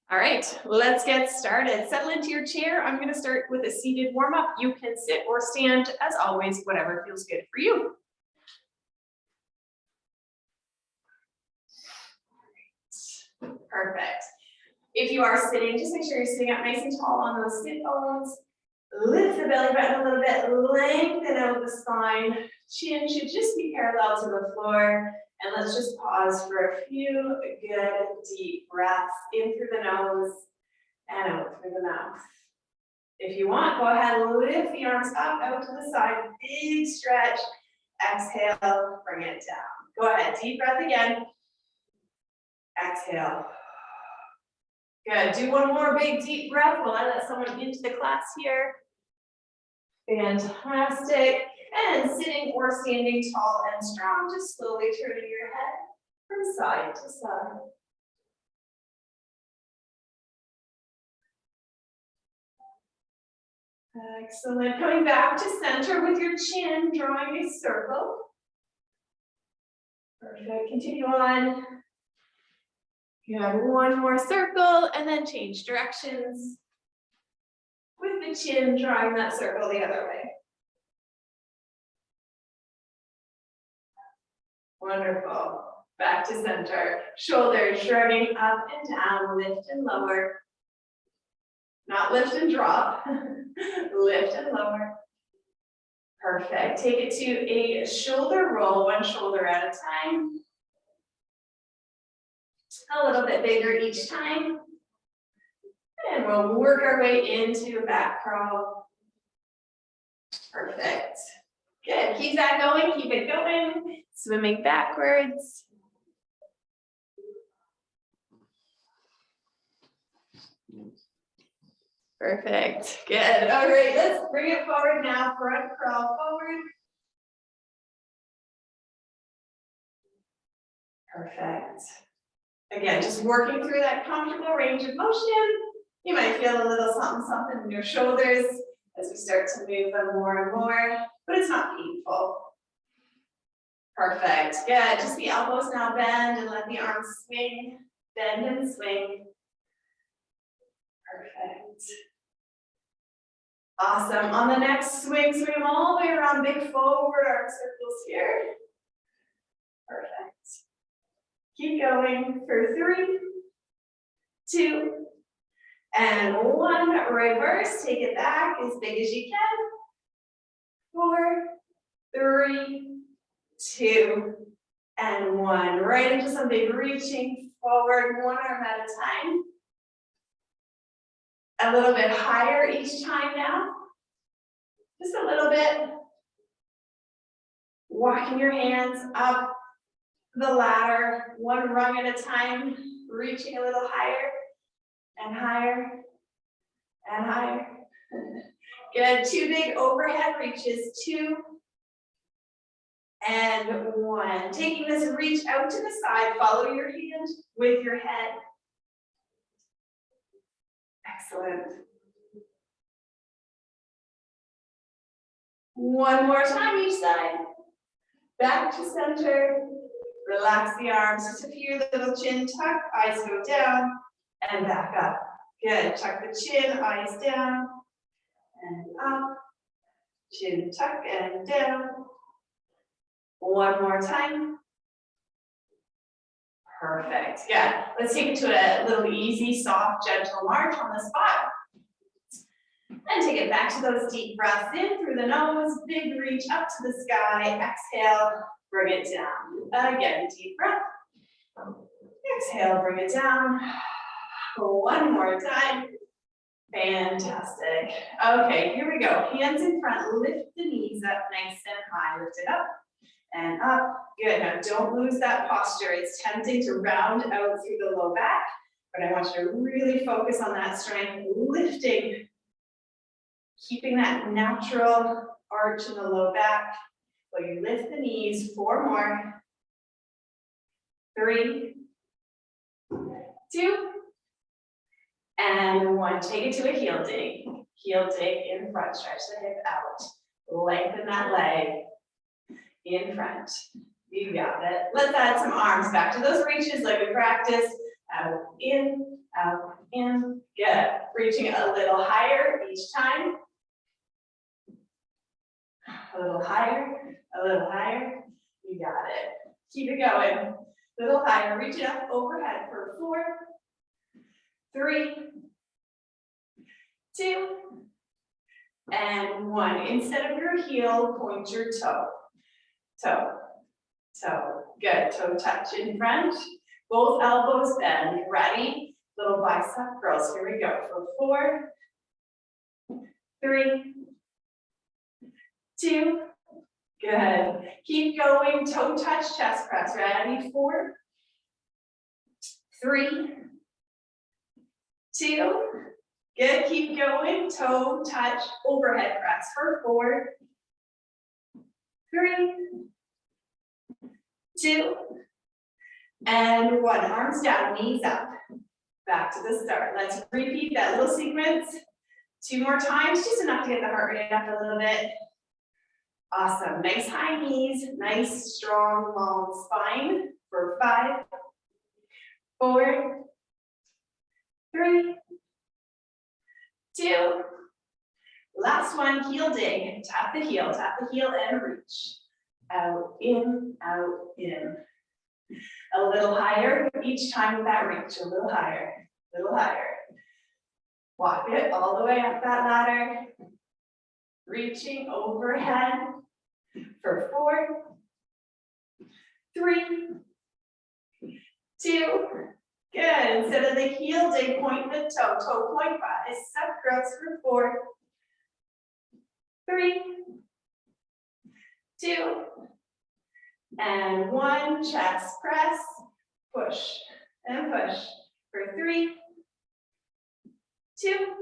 All right, let's get started. Settle into your chair. I'm going to start with a seated warm-up. You can sit or stand, as always, whatever feels good for you. Perfect. If you are sitting, just make sure you're sitting up nice and tall on those sit bones. Lift the belly button a little bit, lengthen out the spine. Chin should just be parallel to the floor. And let's just pause for a few good deep breaths in through the nose and out through the mouth. If you want, go ahead and lift the arms up, out to the side, big stretch. Exhale, bring it down. Go ahead, deep breath again. Exhale. Good, do one more big deep breath while I let someone into the class here. Fantastic. And sitting or standing tall and strong, just slowly turning your head from side to side. Excellent. Coming back to center with your chin, drawing a circle. Perfect. Continue on. You have one more circle and then change directions with the chin drawing that circle the other way. Wonderful. Back to center. Shoulders shrugging up and down, lift and lower. Not lift and drop. Lift and lower. Perfect. Take it to a shoulder roll, one shoulder at a time. A little bit bigger each time. And we'll work our way into a back crawl. Perfect. Good. Keep that going. Keep it going. Swimming backwards. Perfect. Good. All right, let's bring it forward now. Front crawl forward. Perfect. Again, just working through that comfortable range of motion. You might feel a little something in your shoulders as we start to move them more and more, but it's not painful. Perfect. Good. Just the elbows now bend and let the arms swing. Bend and swing. Perfect. Awesome. On the next swing, swing them all the way around, big forward arm circles here. Perfect. Keep going for 3, 2, and 1. Reverse. Take it back as big as you can. 4, 3, 2, and 1. Right into some big reaching forward, one arm at a time. A little bit higher each time now. Just a little bit. Walking your hands up the ladder, one rung at a time, reaching a little higher and higher and higher. Good. 2 big overhead reaches. 2 and 1. Taking this reach out to the side, follow your hand with your head. Excellent. One more time each side. Back to center. Relax the arms, just a few little chin tuck, eyes go down and back up. Good, tuck the chin, eyes down and up. Chin tuck and down. One more time. Perfect, good. Let's take it to a little easy, soft, gentle march on the spot. And take it back to those deep breaths in through the nose, big reach up to the sky, exhale. Bring it down. Again, deep breath. Exhale, bring it down. One more time. Fantastic. Okay, here we go. Hands in front, lift the knees up nice and high. Lift it up and up. Good. Now don't lose that posture. It's tempting to round out through the low back, but I want you to really focus on that strength, lifting, keeping that natural arch in the low back. While you lift the knees, 4 more. 3, 2, and 1. Take it to a heel dig. Heel dig in front, stretch the hip out. Lengthen that leg in front. You got it. Let's add some arms back to those reaches like we practiced. out, in. Good. Reaching a little higher each time. A little higher, a little higher. You got it. Keep it going. A little higher. Reach it up overhead for 4, 3, 2, and 1. Instead of your heel, point your toe. Toe, toe. Good. Toe touch in front. Both elbows bend. Ready? Little bicep curls. Here we go. For 4, 3, 2. Good. Keep going. Toe touch, chest press. Ready? 4, 3, 2. Good. Keep going. Toe touch, overhead press for 4, 3, 2, and 1. Arms down, knees up. Back to the start. Let's repeat that little sequence 2 more times, just enough to get the heart rate up a little bit. Awesome. Nice high knees, nice strong long spine for 5, 4, 3, 2. Last one, heel dig. Tap the heel and reach. Out, in, out, in. A little higher each time with that reach. A little higher, a little higher. Walk it all the way up that ladder. Reaching overhead for 4, 3, 2. Good. Instead of the heel dig, point the toe. Toe point bicep curls for 4, 3, 2, and 1. Chest press. Push and push for 3, 2,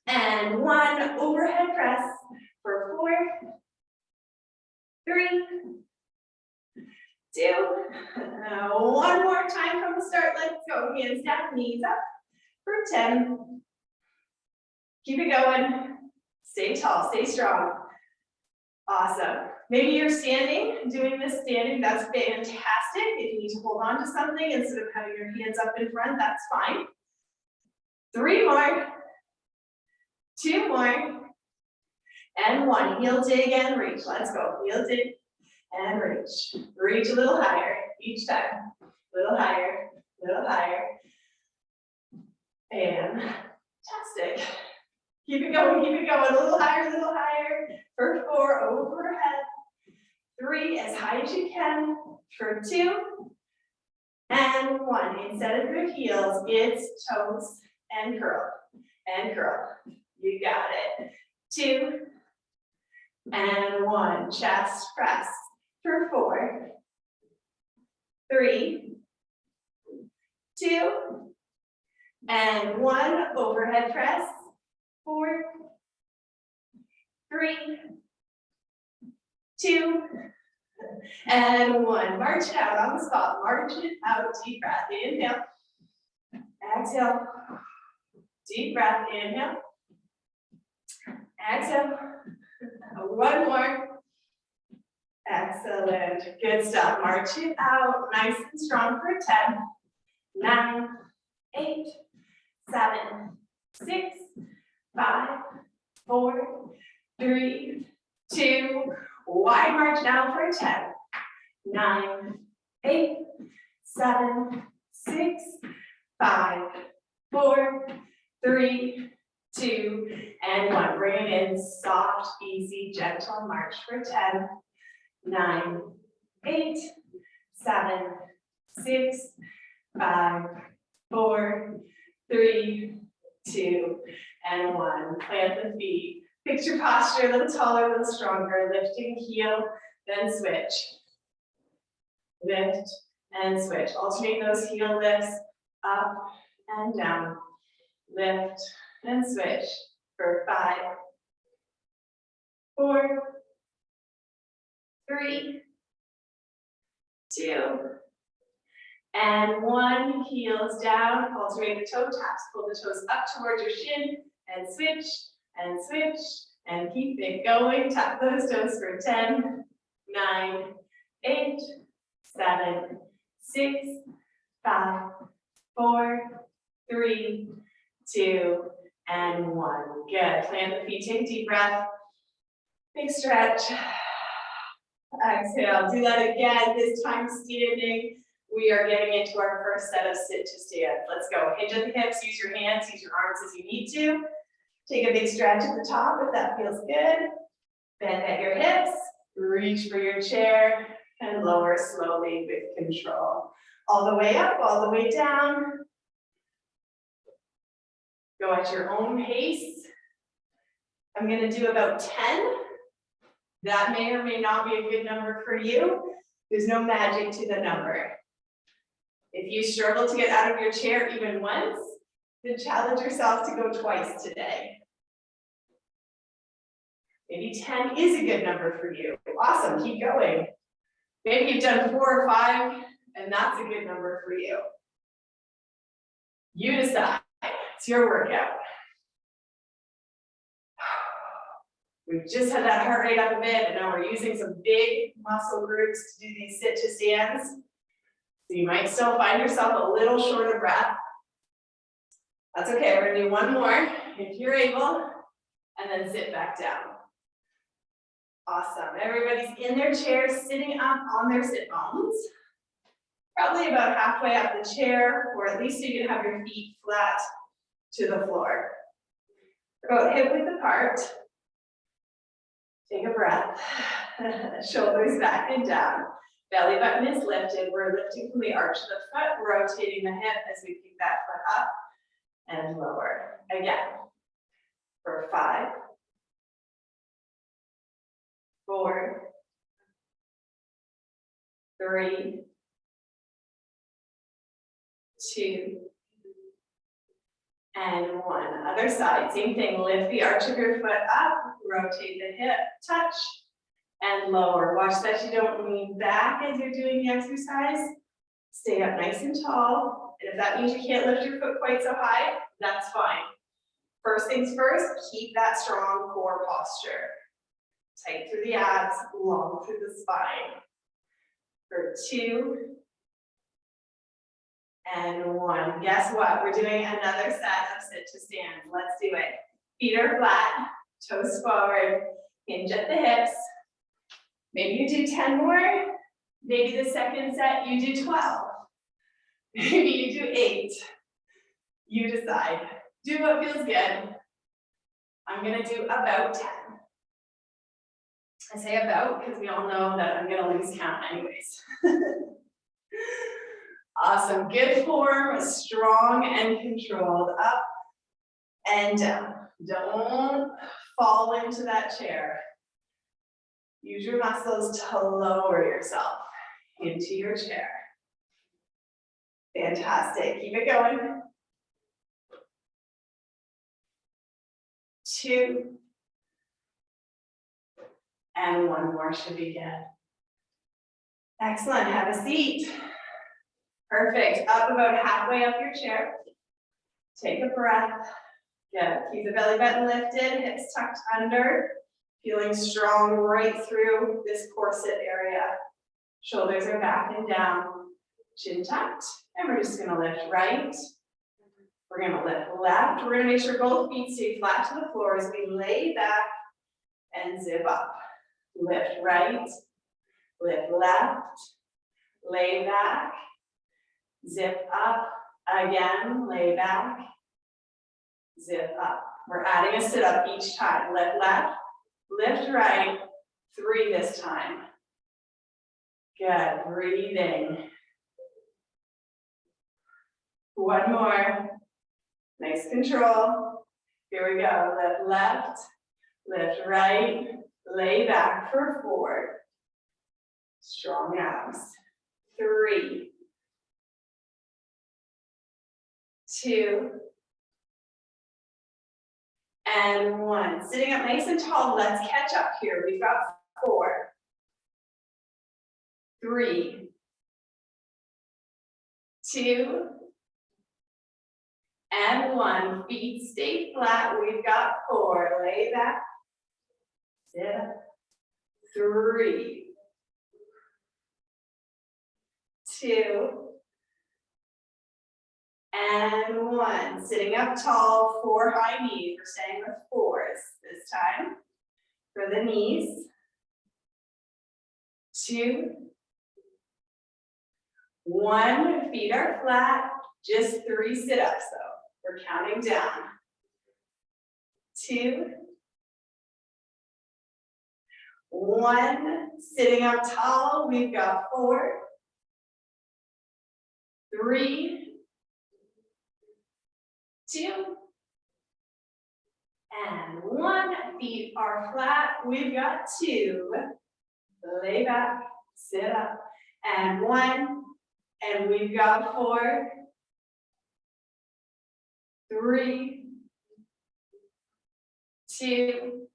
and 1. Overhead press for 4, 3, 2. 1 more time from the start. Let's go. Hands down, knees up for 10. Keep it going. Stay tall, stay strong. Awesome. Maybe you're standing, doing this standing. That's fantastic. If you need to hold on to something instead of having your hands up in front, that's fine. 3 more. 2 more. And 1. Heel dig and reach. Let's go. Heel dig and reach. Reach a little higher each time. A little higher, a little higher. And fantastic. Keep it going, keep it going. A little higher, for 4, overhead. 3, as high as you can. For 2, and 1. Instead of your heels, it's toes and curl, and curl. You got it. 2, and 1. Chest press for 4, 3, 2, and 1. Overhead press. 4, 3, 2, and 1. March it out on the spot. March it out. Deep breath. Inhale. Exhale. Deep breath. Inhale. Exhale. 1 more. Excellent. Good stuff. March it out. Nice and strong for 10, 9, 8, 7, 6, 5, 4, 3, 2. Wide march now for 10, 9, 8, 7, 6, 5, 4, 3, 2, and 1. Bring it in. Soft, easy, gentle march for 10, 9, 8, 7, 6, 5, 4, 3, 2, and 1. Plant the feet. Picture posture a little taller, a little stronger. Lifting heel, then switch. Lift and switch. Alternate those heel lifts up and down. Lift and switch for 5, 4, 3, 2, and 1. Heels down. Alternate the toe taps. Pull the toes up towards your shin and switch. And switch, and keep it going. Tap those toes for 10, 9, 8, 7, 6, 5, 4, 3, 2, and 1. Good. Plant the feet, take a deep breath. Big stretch. Exhale. Do that again, this time standing. We are getting into our first set of sit to stand. Let's go. Hinge at the hips, use your hands, use your arms as you need to. Take a big stretch at the top if that feels good. Bend at your hips, reach for your chair, and lower slowly with control. All the way up, all the way down. Go at your own pace. I'm gonna do about 10. That may or may not be a good number for you. There's no magic to the number. If you struggle to get out of your chair even once, then challenge yourself to go twice today. Maybe 10 is a good number for you. Awesome, keep going. Maybe you've done 4 or 5, and that's a good number for you. You decide, it's your workout. We've just had that heart rate up a bit, and now we're using some big muscle groups to do these sit to stands. So you might still find yourself a little short of breath. That's okay, we're gonna do one more, if you're able, and then sit back down. Awesome, everybody's in their chairs, sitting up on their sit bones. Probably about halfway up the chair, or at least you can have your feet flat to the floor. About hip width apart. Take a breath. Shoulders back and down. Belly button is lifted. We're lifting from the arch of the foot, rotating the hip as we pick that foot up and lower. Again, for 5, 4, 3, 2, and 1. Other side, same thing. Lift the arch of your foot up, rotate the hip, touch, and lower. Watch that you don't lean back as you're doing the exercise. Stay up nice and tall. And if that means you can't lift your foot quite so high, that's fine. First things first, keep that strong core posture. Tight through the abs, long through the spine. For 2, and 1. Guess what? We're doing another set of sit to stand. Let's do it. Feet are flat, toes forward, hinge at the hips. Maybe you do 10 more. Maybe the second set you do 12. Maybe you do 8. You decide. Do what feels good. I'm gonna do about 10. I say about because we all know that I'm gonna lose count anyways. Awesome, good form, strong and controlled, up and down. Don't fall into that chair. Use your muscles to lower yourself into your chair. Fantastic, keep it going. 2, and 1 more should be good. Excellent, have a seat. Perfect, up about halfway up your chair. Take a breath. Good, keep the belly button lifted, hips tucked under. Feeling strong right through this corset area. Shoulders are back and down, chin tucked. And we're just gonna lift right. We're gonna lift left. We're gonna make sure both feet stay flat to the floor as we lay back and zip up. Lift right, lift left, lay back, zip up, again, lay back, zip up. We're adding a sit up each time. Lift left, lift right, 3 this time. Good, breathing. 1 more. Nice control. Here we go. Lift left, lift right, lay back for 4. Strong abs. 3, 2, and 1. Sitting up nice and tall. Let's catch up here. We've got 4, 3, 2, and 1. Feet stay flat. We've got 4. Lay back. Sit up. 3, 2, And 1, sitting up tall, 4 high knees. We're staying with 4s this time for the knees. 2, 1, feet are flat, just 3 sit-ups though. We're counting down. 2, 1, sitting up tall, we've got 4, 3, 2, and 1, feet are flat, we've got 2, lay back, sit up, and 1, and we've got 4, 3, 2,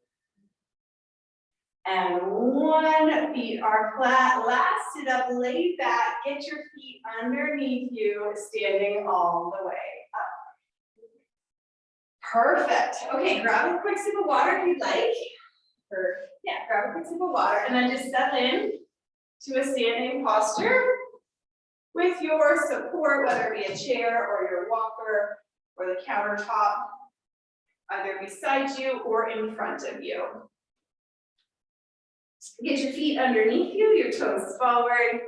and 1, feet are flat, last sit up, lay back, get your feet underneath you, standing all the way up. Perfect. Okay, grab a quick sip of water if you'd like. Grab a quick sip of water and then just settle in to a standing posture with your support, whether it be a chair or your walker or the countertop, either beside you or in front of you. Get your feet underneath you, your toes forward.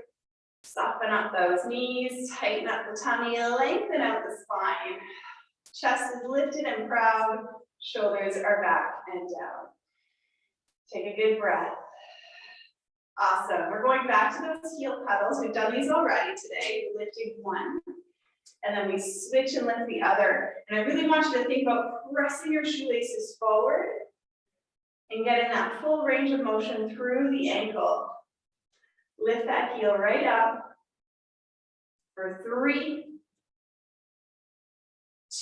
Soften up those knees, tighten up the tummy, lengthen out the spine. Chest is lifted and proud, shoulders are back and down. Take a good breath. Awesome. We're going back to those heel cuddles. We've done these already today. We're lifting 1, and then we switch and lift the other. And I really want you to think about pressing your shoelaces forward and getting that full range of motion through the ankle. Lift that heel right up for 3,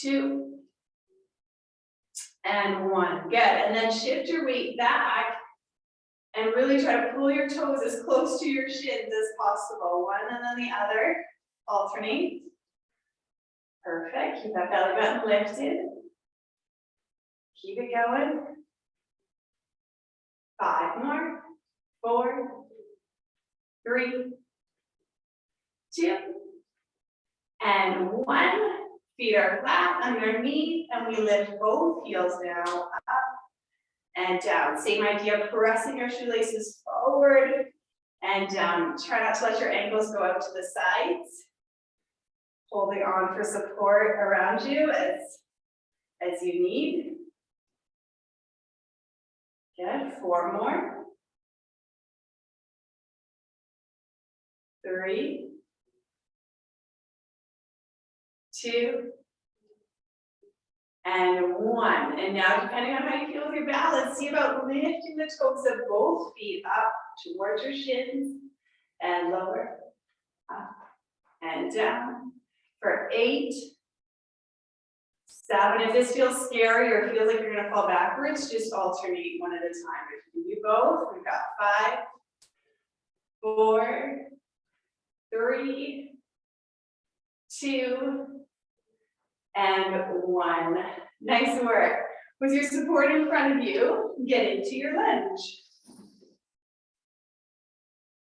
2, and 1. Good. And then shift your weight back and really try to pull your toes as close to your shins as possible. 1 and then the other. Alternate. Perfect. Keep that belly button lifted. Keep it going. 5 more. 4, 3, 2, and 1. Feet are flat underneath, and we lift both heels now up and down. Same idea, pressing your shoelaces forward and down. Try not to let your ankles go out to the sides. Holding on for support around you as you need. Good, 4 more. 3, 2, and 1. And now, depending on how you feel with your balance, see about lifting the toes of both feet up towards your shins and lower, up and down for 8, 7. If this feels scary or feels like you're going to fall backwards, just alternate 1 at a time. If you can do both, we've got 5, 4, 3, 2, and 1. Nice work. With your support in front of you, get into your lunge.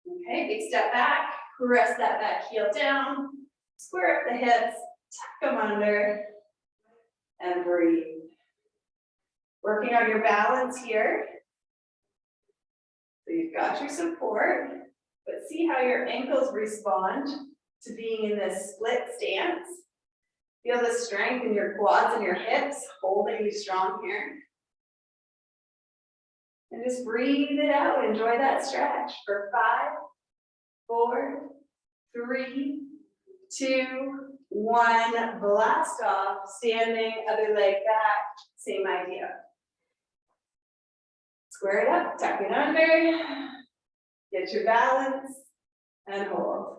Okay, big step back, press that back heel down, square up the hips, tuck them under, and breathe. Working on your balance here. So you've got your support, but see how your ankles respond to being in this split stance. Feel the strength in your quads and your hips, holding you strong here. And just breathe it out, enjoy that stretch for 5, 4, 3, 2, 1, blast off, standing, other leg back, same idea. Square it up, tuck it under, get your balance, and hold.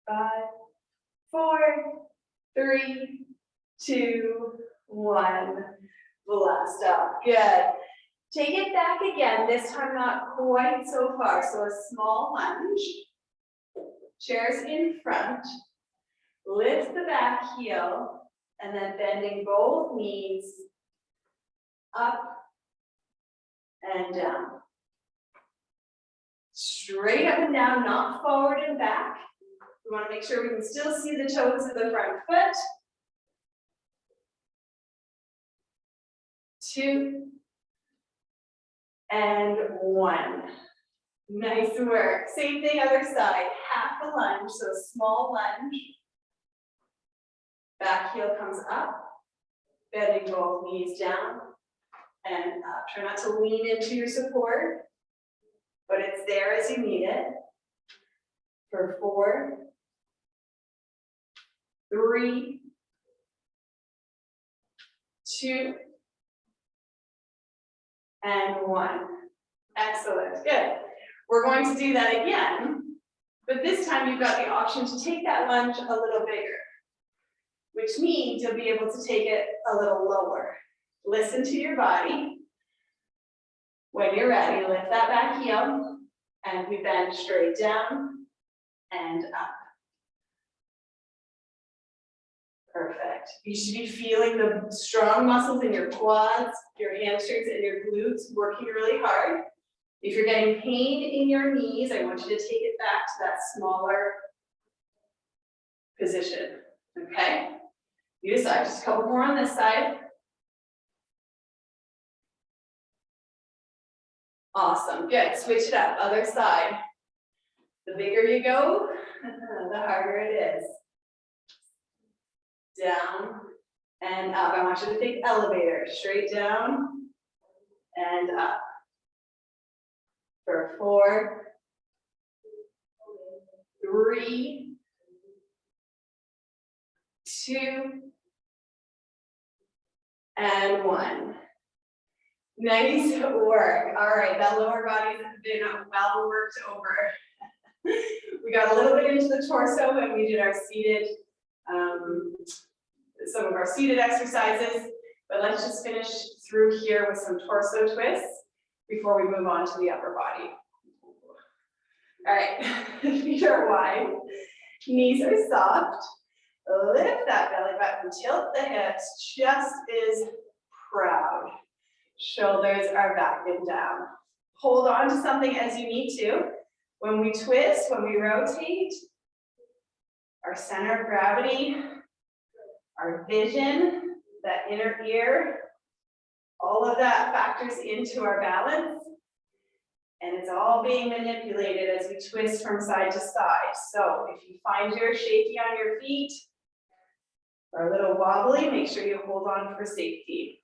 5, 4, 3, 2, 1, blast off. Good. Take it back again, this time not quite so far. So a small lunge, chairs in front, lift the back heel, and then bending both knees up and down. Straight up and down, not forward and back. We want to make sure we can still see the toes of the front foot. 2 and 1. Nice work. Same thing other side. Half a lunge, so small lunge. Back heel comes up. Bending both knees down and up. Try not to lean into your support, but it's there as you need it. For 4, 3, 2, and 1. Excellent, good. We're going to do that again, but this time you've got the option to take that lunge a little bigger, which means you'll be able to take it a little lower. Listen to your body. When you're ready, lift that back heel, and we bend straight down and up. Perfect. You should be feeling the strong muscles in your quads, your hamstrings, and your glutes working really hard. If you're getting pain in your knees, I want you to take it back to that smaller position, okay? You decide, just a couple more on this side. Awesome, good, switch it up, other side. The bigger you go, the harder it is. Down and up. I want you to think elevator, straight down and up. For 4, 3, 2, and 1. Nice work. All right, that lower body has been well worked over. We got a little bit into the torso when we did our seated, some of our seated exercises, but let's just finish through here with some torso twists before we move on to the upper body. All right, feet are wide, knees are soft. Lift that belly button, tilt the hips, chest is proud. Shoulders are back and down. Hold on to something as you need to. When we twist, when we rotate, our center of gravity, our vision, that inner ear, all of that factors into our balance, and it's all being manipulated as we twist from side to side. So if you find you're shaky on your feet or a little wobbly, make sure you hold on for safety.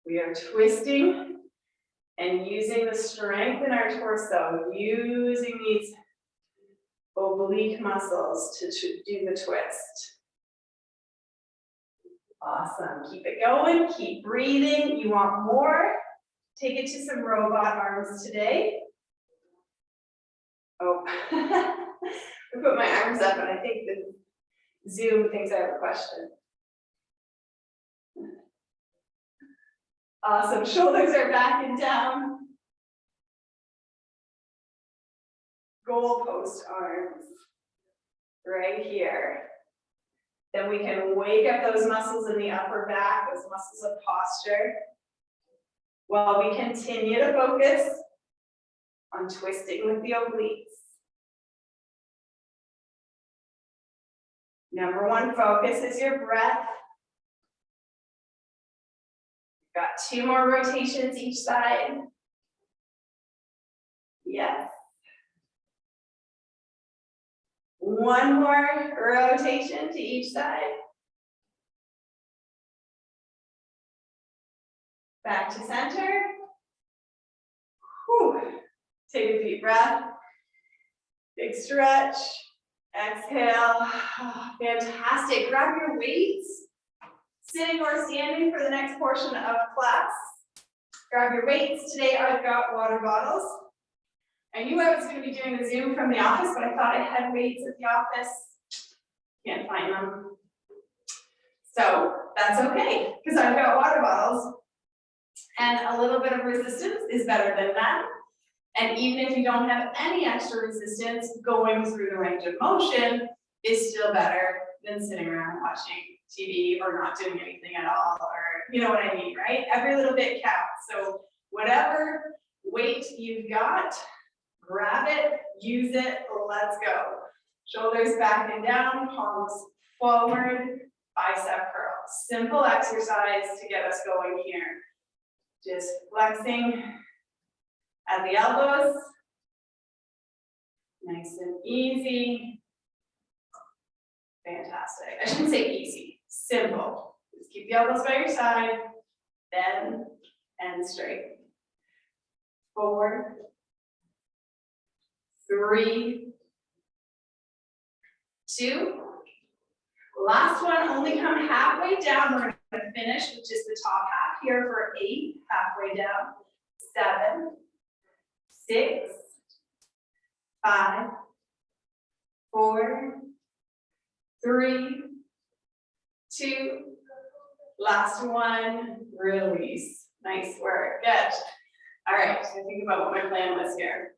We are twisting and using the strength in our torso, using these oblique muscles to do the twist. Awesome, keep it going, keep breathing. You want more? Take it to some robot arms today. Oh, I put my arms up and I think the Zoom thinks I have a question. Awesome, shoulders are back and down. Goalpost arms, right here. Then we can wake up those muscles in the upper back, those muscles of posture, while we continue to focus on twisting with the obliques. Number one focus is your breath. Got 2 more rotations each side. Yes. 1 more rotation to each side. Back to center. Whew. Take a deep breath. Big stretch. Exhale. Fantastic. Grab your weights. Sitting or standing for the next portion of class. Grab your weights. Today I've got water bottles. I knew I was going to be doing the Zoom from the office, but I thought I had weights at the office. Can't find them. So that's okay, because I've got water bottles. And a little bit of resistance is better than none. And even if you don't have any extra resistance, going through the range of motion is still better than sitting around watching TV or not doing anything at all, or you know what I mean, right? Every little bit counts. So Whatever weight you've got, grab it, use it, let's go. Shoulders back and down, palms forward, bicep curl. Simple exercise to get us going here. Just flexing at the elbows. Nice and easy. Fantastic. I shouldn't say easy, simple. Just keep the elbows by your side, bend and straight. 4, 3, 2. Last one, only come halfway down. We're going to finish with just the top half here for 8, halfway down. 7, 6, 5, 4, 3, 2. Last one, release. Nice work, good. All right, so think about what my plan was here.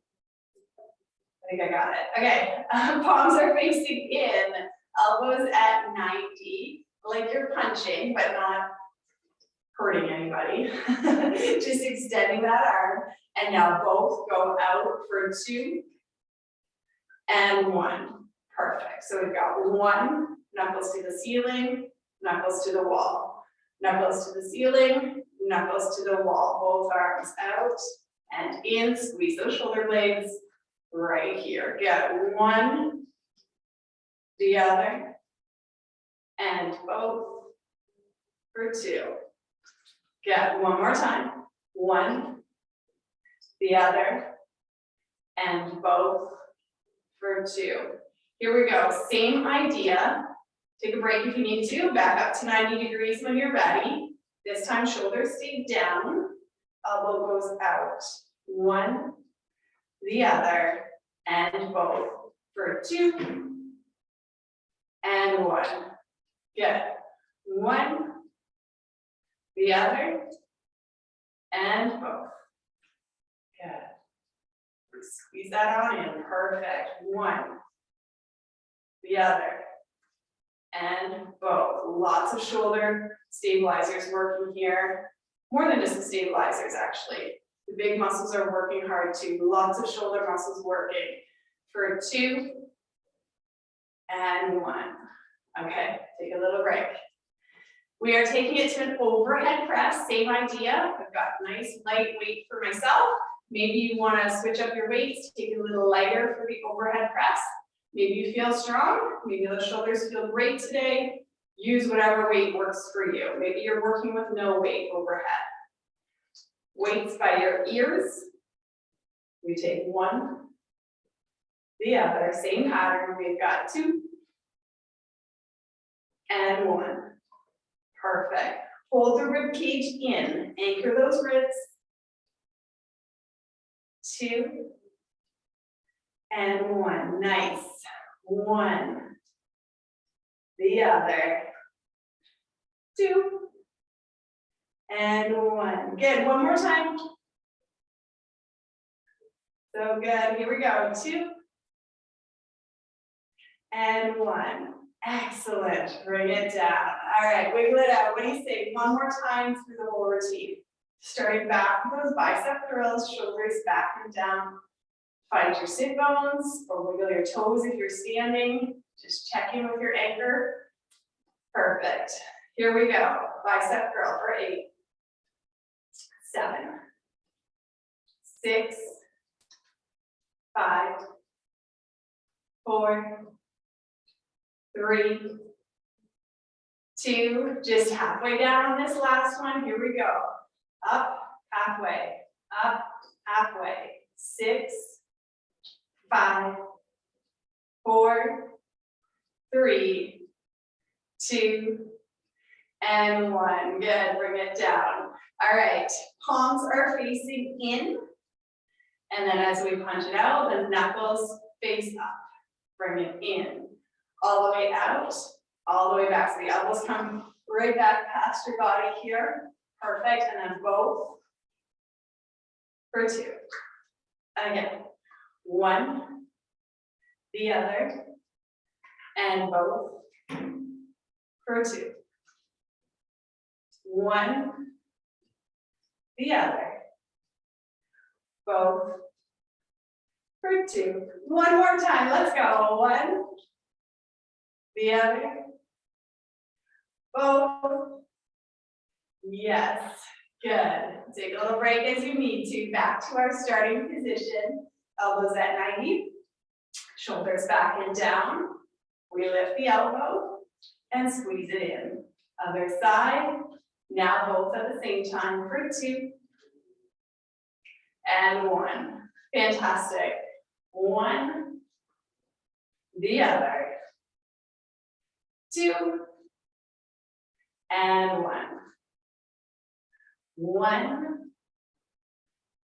I think I got it. Okay, palms are facing in, elbows at 90, like you're punching, but not hurting anybody. Just extending that arm. And now both go out for 2 and 1. Perfect. So we've got 1, knuckles to the ceiling, knuckles to the wall. Knuckles to the ceiling, knuckles to the wall. Both arms out and in. Squeeze those shoulder blades right here. Get 1, the other, and both for 2. Get 1 more time. 1, the other, and both for 2. Here we go. Same idea. Take a break if you need to. Back up to 90 degrees when you're ready. This time, shoulders stay down. Elbow goes out. 1, the other, and both for 2 and 1. Good. 1, the other, and both. Good. Squeeze that on in. Perfect. 1, the other, and both. Lots of shoulder stabilizers working here. More than just the stabilizers, actually. The big muscles are working hard too. Lots of shoulder muscles working for 2 and 1. Okay, take a little break. We are taking it to an overhead press, same idea. I've got nice light weight for myself. Maybe you want to switch up your weights, take it a little lighter for the overhead press. Maybe you feel strong, maybe those shoulders feel great today. Use whatever weight works for you. Maybe you're working with no weight overhead. Weights by your ears. We take 1, the other, same pattern. We've got 2 and 1. Perfect. Hold the rib cage in. Anchor those ribs. 2 and 1. Nice. 1, the other, 2 and 1. Good. One more time. So good. Here we go. 2 and 1. Excellent. Bring it down. All right. Wiggle it out. What do you say? One more time through the whole routine. Starting back with those bicep curls, shoulders back and down. Find your sit bones or wiggle your toes if you're standing. Just check in with your anchor. Perfect. Here we go. Bicep curl for 8, 7, 6, 5, 4, 3, 2. Just halfway down on this last one. Here we go. Up, halfway, up, halfway. 6, 5, 4, 3, 2, and 1. Good, bring it down. All right, palms are facing in. And then as we punch it out, the knuckles face up. Bring it in. All the way out, all the way back. So the elbows come right back past your body here. Perfect, and then both for 2. Again, 1, the other, and both for 2. 1, the other, both, for 2. One more time, let's go. 1, the other, both. Yes, good. Take a little break as you need to. Back to our starting position. Elbows at 90, shoulders back and down. We lift the elbow and squeeze it in. Other side. Now both at the same time for 2 and 1. Fantastic. 1, the other, 2 and 1. 1,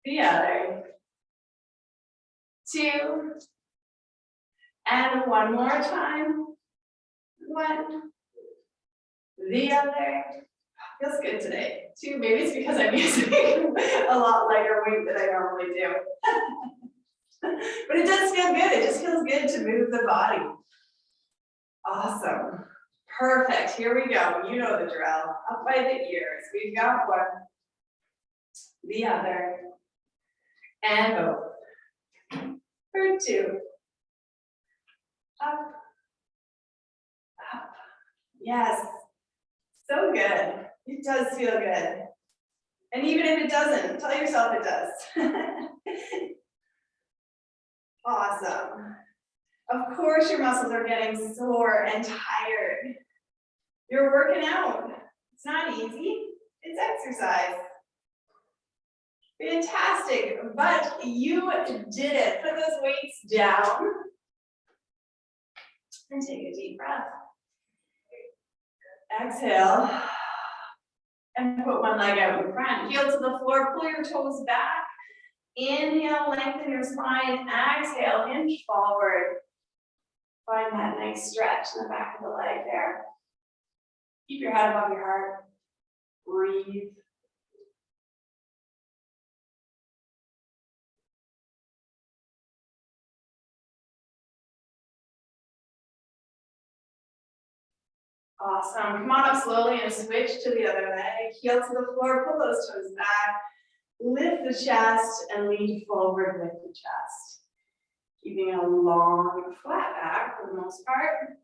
the other, 2 and 1 more time. 1, the other. Feels good today. 2, maybe it's because I'm using a lot lighter weight than I normally do. But it does feel good. It just feels good to move the body. Awesome. Perfect. Here we go. You know the drill. Up by the ears. We've got 1, the other, and both. For 2. Up, up. Yes. So good. It does feel good. And even if it doesn't, tell yourself it does. Awesome. Of course your muscles are getting sore and tired. You're working out. It's not easy. It's exercise. Fantastic. But you did it. Put those weights down. And take a deep breath. Exhale. And put one leg out in front. Heel to the floor. Pull your toes back. Inhale, lengthen your spine. Exhale, hinge forward. Find that nice stretch in the back of the leg there. Keep your head above your heart. Breathe. Awesome. Come on up slowly and switch to the other leg. Heel to the floor, pull those toes back. Lift the chest and lean forward with the chest. Keeping a long, flat back for the most part.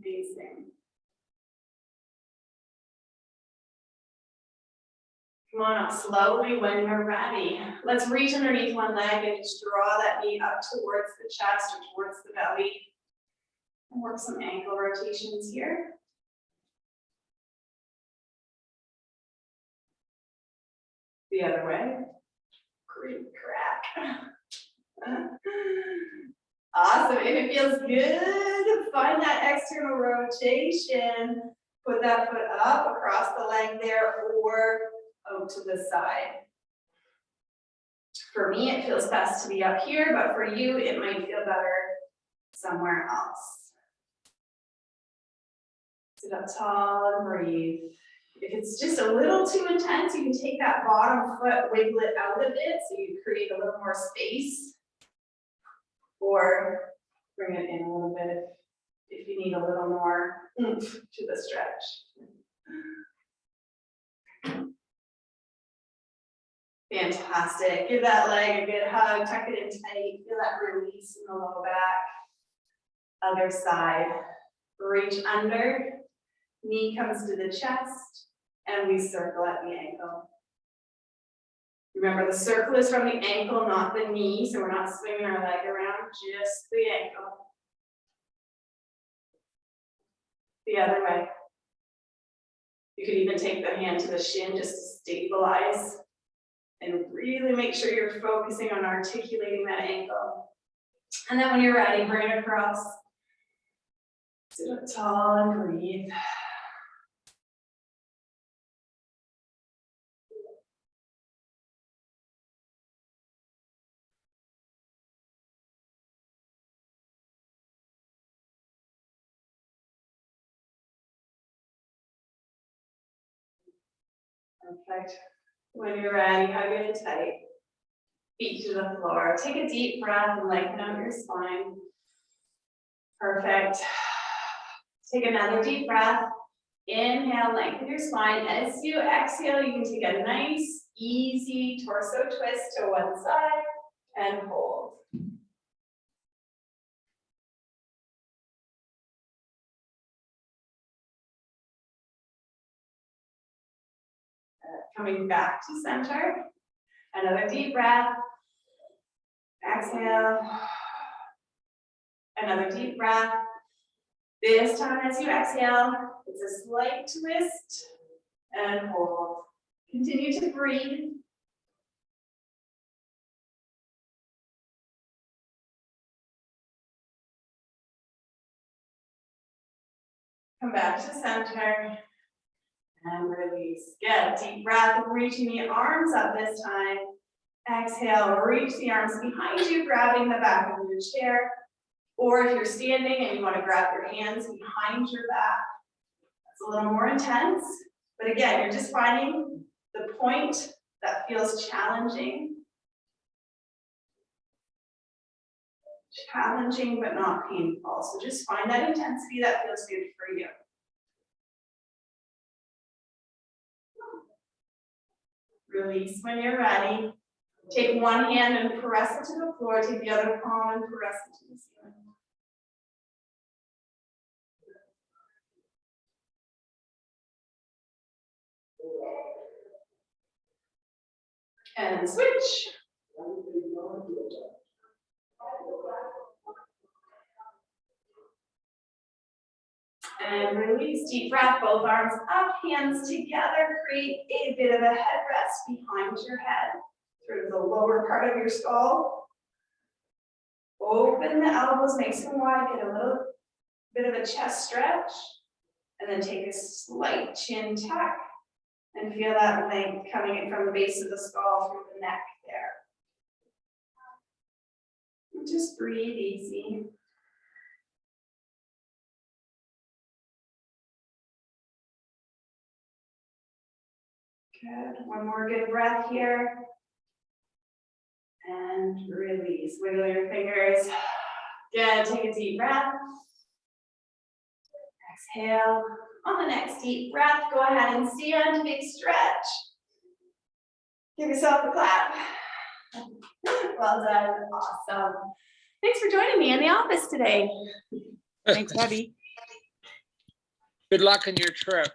Amazing. Come on up slowly when you're ready. Let's reach underneath one leg and just draw that knee up towards the chest or towards the belly. And work some ankle rotations here. The other way. Great crack. Awesome. If it feels good, find that external rotation. Put that foot up across the leg there or out to the side. For me, it feels best to be up here, but for you, it might feel better somewhere else. Sit up tall and breathe. If it's just a little too intense, you can take that bottom foot, wiggle it out a bit so you create a little more space. Or bring it in a little bit if you need a little more oomph to the stretch. Fantastic. Give that leg a good hug, tuck it in tight, feel that release in the low back. Other side. Reach under, knee comes to the chest, and we circle at the ankle. Remember, the circle is from the ankle, not the knee, so we're not swinging our leg around, just the ankle. The other way. You could even take the hand to the shin just to stabilize and really make sure you're focusing on articulating that ankle. And then when you're ready, bring it across. Sit up tall and breathe. Perfect. When you're ready, hug it tight. Feet to the floor. Take a deep breath and lengthen out your spine. Perfect. Take another deep breath. Inhale, lengthen your spine. As you exhale, you can take a nice, easy torso twist to one side and hold. Coming back to center. Another deep breath. Exhale. Another deep breath. This time as you exhale, it's a slight twist and hold. Continue to breathe. Come back to center and release. Get a deep breath, reaching the arms up this time. Exhale, reach the arms behind you, grabbing the back of your chair. Or if you're standing and you want to grab your hands behind your back, that's a little more intense. But again, you're just finding the point that feels challenging. Challenging, but not painful. So just find that intensity that feels good for you. Release when you're ready. Take one hand and press it to the floor. Take the other palm and press it to the ceiling. And switch. And release, deep breath, both arms up, hands together. Create a bit of a headrest behind your head through the lower part of your skull. Open the elbows, make them wide, get a little bit of a chest stretch. And then take a slight chin tuck and feel that length coming in from the base of the skull through the neck there. And just breathe easy. Good. One more good breath here. And release. Wiggle your fingers. Good. Take a deep breath. Exhale. On the next deep breath, go ahead and stand. Big stretch. Give yourself a clap. Well done. Awesome. Thanks for joining me in the office today. Thanks, Debbie. Good luck on your trip.